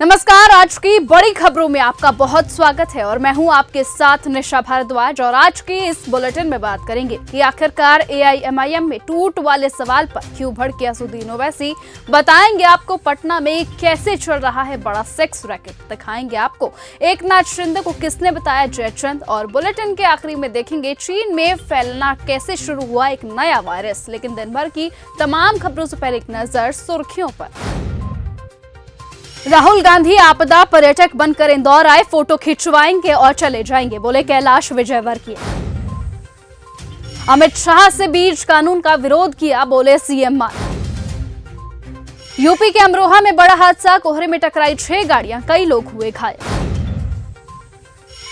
नमस्कार। आज की बड़ी खबरों में आपका बहुत स्वागत है और मैं हूं आपके साथ निशा भारद्वाज। और आज की इस बुलेटिन में बात करेंगे कि आखिरकार एआईएमआईएम में टूट वाले सवाल पर क्यों भड़के असदुद्दीन ओवैसी। बताएंगे आपको पटना में कैसे चल रहा है बड़ा सेक्स रैकेट। दिखाएंगे आपको एकनाथ शिंदे को किसने बताया जयचंद। और बुलेटिन के आखिरी में देखेंगे चीन में फैलना कैसे शुरू हुआ एक नया वायरस। लेकिन दिन भर की तमाम खबरों से पहले एक नजर सुर्खियों पर। राहुल गांधी आपदा पर्यटक बनकर इंदौर आए, फोटो खिंचवाएंगे और चले जाएंगे, बोले कैलाश विजयवर्गीय। अमित शाह से बीज कानून का विरोध किया, बोले सीएम मान। यूपी के अमरोहा में बड़ा हादसा, कोहरे में टकराई 6 गाड़ियां, कई लोग हुए घायल।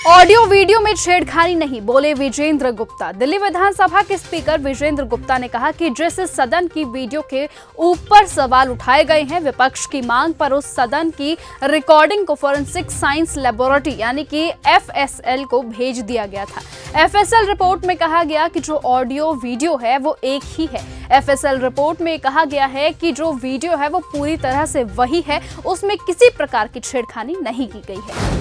ऑडियो वीडियो में छेड़खानी नहीं, बोले विजेंद्र गुप्ता। दिल्ली विधानसभा के स्पीकर विजेंद्र गुप्ता ने कहा कि जिस सदन की वीडियो के ऊपर सवाल उठाए गए हैं, विपक्ष की मांग पर उस सदन की रिकॉर्डिंग को फोरेंसिक साइंस लेबोरेटरी यानी कि एफएसएल को भेज दिया गया था। एफएसएल रिपोर्ट में कहा गया कि जो ऑडियो वीडियो है वो एक ही है। एफएसएल रिपोर्ट में कहा गया है कि जो वीडियो है वो पूरी तरह से वही है, उसमें किसी प्रकार की छेड़खानी नहीं की गई है।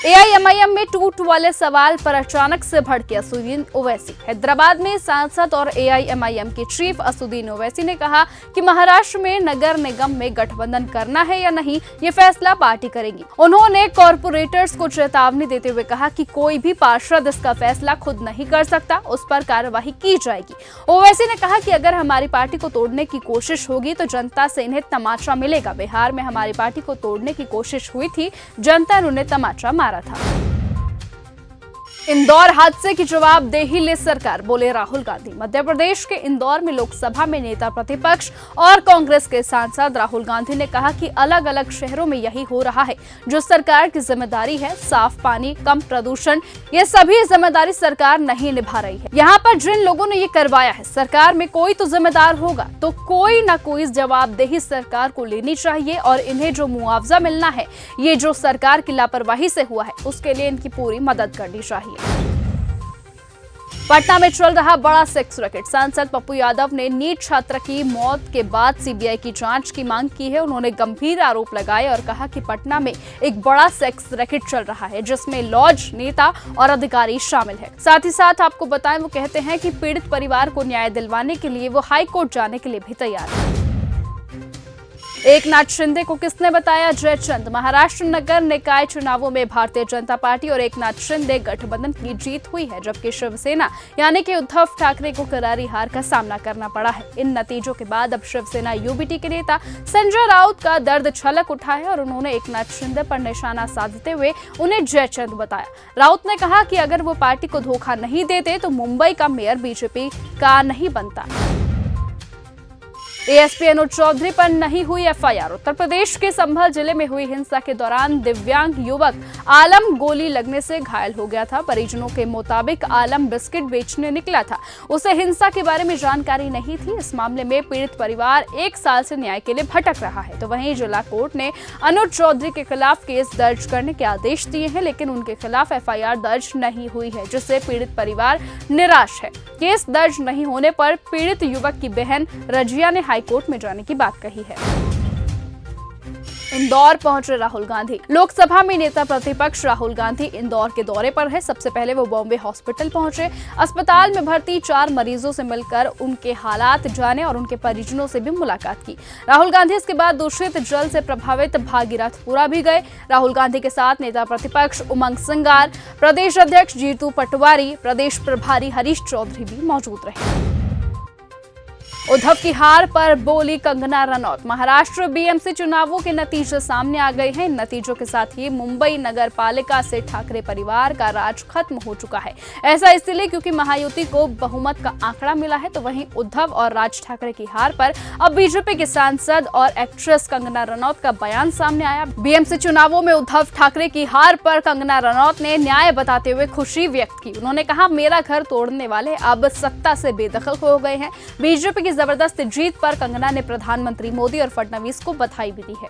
एआईएमआईएम में टूट वाले सवाल पर अचानक से भड़के असदुद्दीन ओवैसी। हैदराबाद में सांसद और एआईएमआईएम के चीफ असदुद्दीन ओवैसी ने कहा कि महाराष्ट्र में नगर निगम में गठबंधन करना है या नहीं, ये फैसला पार्टी करेगी। उन्होंने कॉरपोरेटर्स को चेतावनी देते हुए कहा कि कोई भी पार्षद इसका फैसला खुद नहीं कर सकता, उस पर कार्रवाई की जाएगी। ओवैसी ने कहा कि अगर हमारी पार्टी को तोड़ने की कोशिश होगी तो जनता से इन्हें तमाचा मिलेगा। बिहार में हमारी पार्टी को तोड़ने की कोशिश हुई थी, जनता ने उन्हें तमाचा मारा था। इंदौर हादसे की जवाबदेही ले सरकार, बोले राहुल गांधी। मध्य प्रदेश के इंदौर में लोकसभा में नेता प्रतिपक्ष और कांग्रेस के सांसद राहुल गांधी ने कहा कि अलग अलग शहरों में यही हो रहा है जो सरकार की जिम्मेदारी है। साफ पानी, कम प्रदूषण, ये सभी जिम्मेदारी सरकार नहीं निभा रही है। यहाँ पर जिन लोगों ने ये करवाया है, सरकार में कोई तो जिम्मेदार होगा, तो कोई ना कोई जवाबदेही सरकार को लेनी चाहिए। और इन्हें जो मुआवजा मिलना है, ये जो सरकार की लापरवाही से हुआ है, उसके लिए इनकी पूरी मदद करनी चाहिए। पटना में चल रहा बड़ा सेक्स रैकेट। सांसद पप्पू यादव ने नीट छात्र की मौत के बाद सीबीआई की जांच की मांग की है। उन्होंने गंभीर आरोप लगाए और कहा कि पटना में एक बड़ा सेक्स रैकेट चल रहा है जिसमें लॉज, नेता और अधिकारी शामिल है। साथ ही साथ आपको बताएं, वो कहते हैं कि पीड़ित परिवार को न्याय दिलवाने के लिए वो हाई कोर्ट जाने के लिए भी तैयार है। एकनाथ शिंदे को किसने बताया जयचंद। महाराष्ट्र नगर निकाय चुनावों में भारतीय जनता पार्टी और एकनाथ शिंदे गठबंधन की जीत हुई है, जबकि शिवसेना यानी कि उद्धव ठाकरे को करारी हार का सामना करना पड़ा है। इन नतीजों के बाद अब शिवसेना यूबीटी के नेता संजय राउत का दर्द छलक उठा है और उन्होंने एकनाथ शिंदे पर निशाना साधते हुए उन्हें जयचंद बताया। राउत ने कहा कि अगर वो पार्टी को धोखा नहीं देते तो मुंबई का मेयर बीजेपी का नहीं बनता। एएसपी अनुज चौधरी पर नहीं हुई एफआईआर। उत्तर प्रदेश के संभल जिले में हुई हिंसा के दौरान दिव्यांग युवक आलम गोली लगने से घायल हो गया था। परिजनों के मुताबिक आलम बिस्किट बेचने निकला था, उसे हिंसा के बारे में जानकारी नहीं थी। इस मामले में पीड़ित परिवार 1 साल से न्याय के लिए भटक रहा है। तो वहीं जिला कोर्ट ने अनुज चौधरी के खिलाफ केस दर्ज करने के आदेश दिए हैं, लेकिन उनके खिलाफ एफआईआर दर्ज नहीं हुई है, जिससे पीड़ित परिवार निराश है। केस दर्ज नहीं होने पर पीड़ित युवक की बहन रजिया ने हाईकोर्ट में जाने की बात कही है। इंदौर पहुंचे राहुल गांधी। लोकसभा में नेता प्रतिपक्ष राहुल गांधी इंदौर के दौरे पर है। सबसे पहले वो बॉम्बे हॉस्पिटल पहुंचे। अस्पताल में भर्ती 4 मरीजों से मिलकर उनके हालात जाने और उनके परिजनों से भी मुलाकात की। राहुल गांधी इसके बाद दूषित जल से प्रभावित भागीरथपुरा भी गए। राहुल गांधी के साथ नेता प्रतिपक्ष उमंग सिंगार, प्रदेश अध्यक्ष जीतू पटवारी, प्रदेश प्रभारी हरीश चौधरी भी मौजूद रहे। उद्धव की हार पर बोली कंगना रनौत। महाराष्ट्र बीएमसी चुनावों के नतीजे सामने आ गए हैं। इन नतीजों के साथ ही मुंबई नगर पालिका से ठाकरे परिवार का राज खत्म हो चुका है। ऐसा इसलिए क्योंकि महायुति को बहुमत का आंकड़ा मिला है। तो वहीं उद्धव और राज ठाकरे की हार पर अब बीजेपी के सांसद और एक्ट्रेस कंगना रनौत का बयान सामने आया। बीएमसी चुनावों में उद्धव ठाकरे की हार पर कंगना रनौत ने न्याय बताते हुए खुशी व्यक्त की। उन्होंने कहा, मेरा घर तोड़ने वाले अब सत्ता से बेदखल हो गए हैं। बीजेपी की जबरदस्त जीत पर कंगना ने प्रधानमंत्री मोदी और फडणवीस को बधाई भी दी है।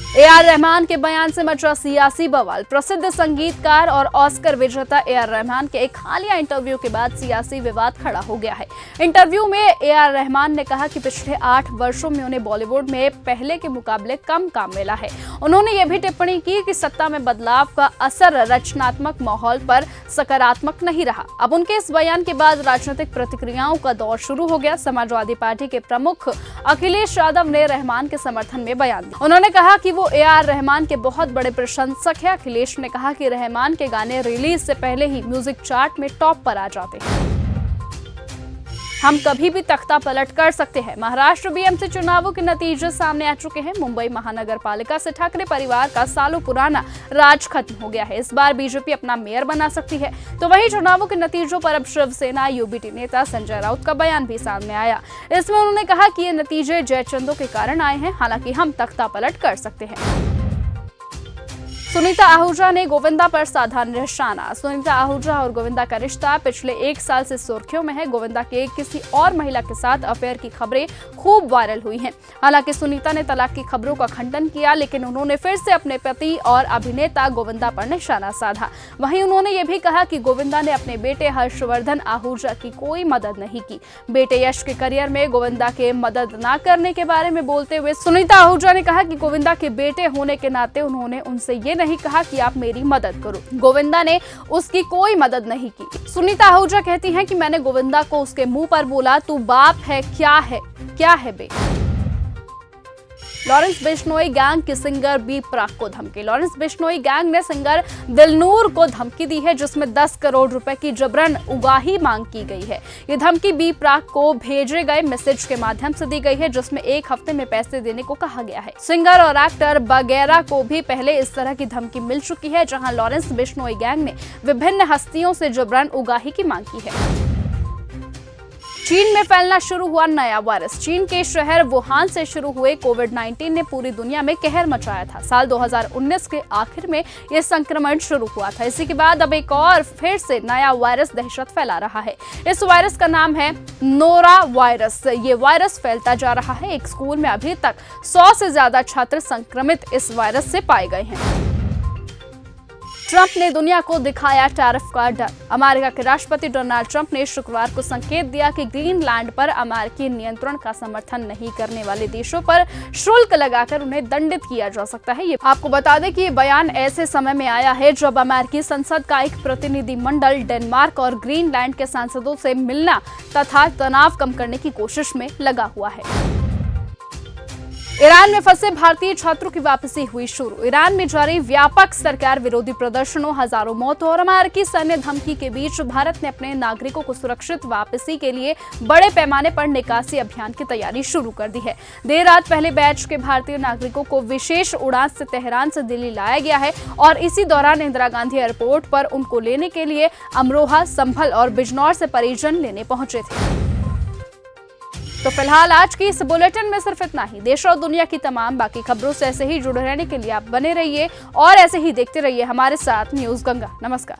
ए.आर. रहमान के बयान से मचा सियासी बवाल। प्रसिद्ध संगीतकार और ऑस्कर विजेता ए.आर. रहमान के एक हालिया इंटरव्यू के बाद सियासी विवाद खड़ा हो गया है। इंटरव्यू में ए.आर. रहमान ने कहा कि पिछले 8 वर्षों में उन्हें बॉलीवुड में पहले के मुकाबले कम काम मिला है। उन्होंने यह भी टिप्पणी की कि सत्ता में बदलाव का असर रचनात्मक माहौल पर सकारात्मक नहीं रहा। अब उनके इस बयान के बाद राजनीतिक प्रतिक्रियाओं का दौर शुरू हो गया। समाजवादी पार्टी के प्रमुख अखिलेश यादव ने रहमान के समर्थन में बयान दिया। उन्होंने कहा कि वो ए.आर. रहमान के बहुत बड़े प्रशंसक हैं। अखिलेश ने कहा कि रहमान के गाने रिलीज से पहले ही म्यूजिक चार्ट में टॉप पर आ जाते हैं। हम कभी भी तख्ता पलट कर सकते हैं। महाराष्ट्र बीएमसी चुनावों के नतीजे सामने आ चुके हैं। मुंबई महानगर पालिका से ठाकरे परिवार का सालों पुराना राज खत्म हो गया है। इस बार बीजेपी अपना मेयर बना सकती है। तो वही चुनावों के नतीजों पर अब शिवसेना यूबीटी नेता संजय राउत का बयान भी सामने आया। इसमें उन्होंने कहा कि ये नतीजे जयचंदों के कारण आए हैं। हालांकि हम तख्ता पलट कर सकते हैं। सुनीता आहूजा ने गोविंदा पर साधा निशाना। सुनीता आहूजा और गोविंदा का रिश्ता पिछले 1 साल से सुर्खियों में है। गोविंदा के किसी और महिला के साथ अफेयर की खबरें खूब वायरल हुई हैं। हालांकि सुनीता ने तलाक की खबरों का खंडन किया, लेकिन उन्होंने फिर से अपने पति और अभिनेता गोविंदा पर निशाना साधा। वहीं उन्होंने ये भी कहा कि गोविंदा ने अपने बेटे हर्षवर्धन आहूजा की कोई मदद नहीं की। बेटे यश के करियर में गोविंदा के मदद न करने के बारे में बोलते हुए सुनीता आहूजा ने कहा कि गोविंदा के बेटे होने के नाते उन्होंने उनसे ये नहीं कहा कि आप मेरी मदद करो। गोविंदा ने उसकी कोई मदद नहीं की। सुनीता आहूजा कहती हैं कि मैंने गोविंदा को उसके मुंह पर बोला, तू बाप है क्या है बे। लॉरेंस बिश्नोई गैंग की सिंगर बी प्राक को धमकी। लॉरेंस बिश्नोई गैंग ने सिंगर दिलनूर को धमकी दी है, जिसमें 10 करोड़ रुपए की जबरन उगाही मांग की गई है। ये धमकी बी प्राक को भेजे गए मैसेज के माध्यम से दी गई है, जिसमें 1 हफ्ते में पैसे देने को कहा गया है। सिंगर और एक्टर बगैरा को भी पहले इस तरह की धमकी मिल चुकी है, जहां लॉरेंस बिश्नोई गैंग ने विभिन्न हस्तियों से जबरन उगाही की मांग की है। चीन में फैलना शुरू हुआ नया वायरस। चीन के शहर वुहान से शुरू हुए कोविड-19 ने पूरी दुनिया में कहर मचाया था। साल 2019 के आखिर में यह संक्रमण शुरू हुआ था। इसी के बाद अब एक और फिर से नया वायरस दहशत फैला रहा है। इस वायरस का नाम है नोरा वायरस। ये वायरस फैलता जा रहा है। एक स्कूल में अभी तक 100 से ज्यादा छात्र संक्रमित इस वायरस से पाए गए हैं। ट्रंप ने दुनिया को दिखाया टैरिफ का डर। अमेरिका के राष्ट्रपति डोनाल्ड ट्रंप ने शुक्रवार को संकेत दिया कि ग्रीनलैंड पर अमेरिकी नियंत्रण का समर्थन नहीं करने वाले देशों पर शुल्क लगाकर उन्हें दंडित किया जा सकता है। ये आपको बता दें कि ये बयान ऐसे समय में आया है जब अमेरिकी संसद का एक प्रतिनिधिमंडल डेनमार्क और ग्रीनलैंड के सांसदों से मिलना तथा तनाव कम करने की कोशिश में लगा हुआ है। ईरान में फंसे भारतीय छात्रों की वापसी हुई शुरू। ईरान में जारी व्यापक सरकार विरोधी प्रदर्शनों, हजारों मौतों और अमेरिकी सैन्य धमकी के बीच भारत ने अपने नागरिकों को सुरक्षित वापसी के लिए बड़े पैमाने पर निकासी अभियान की तैयारी शुरू कर दी है। देर रात पहले बैच के भारतीय नागरिकों को विशेष उड़ान से तेहरान से दिल्ली लाया गया है और इसी दौरान इंदिरा गांधी एयरपोर्ट पर उनको लेने के लिए अमरोहा, संभल और बिजनौर से परिजन लेने पहुंचे थे। तो फिलहाल आज की इस बुलेटिन में सिर्फ इतना ही। देश और दुनिया की तमाम बाकी खबरों से ऐसे ही जुड़े रहने के लिए आप बने रहिए और ऐसे ही देखते रहिए हमारे साथ न्यूज़ गंगा। नमस्कार।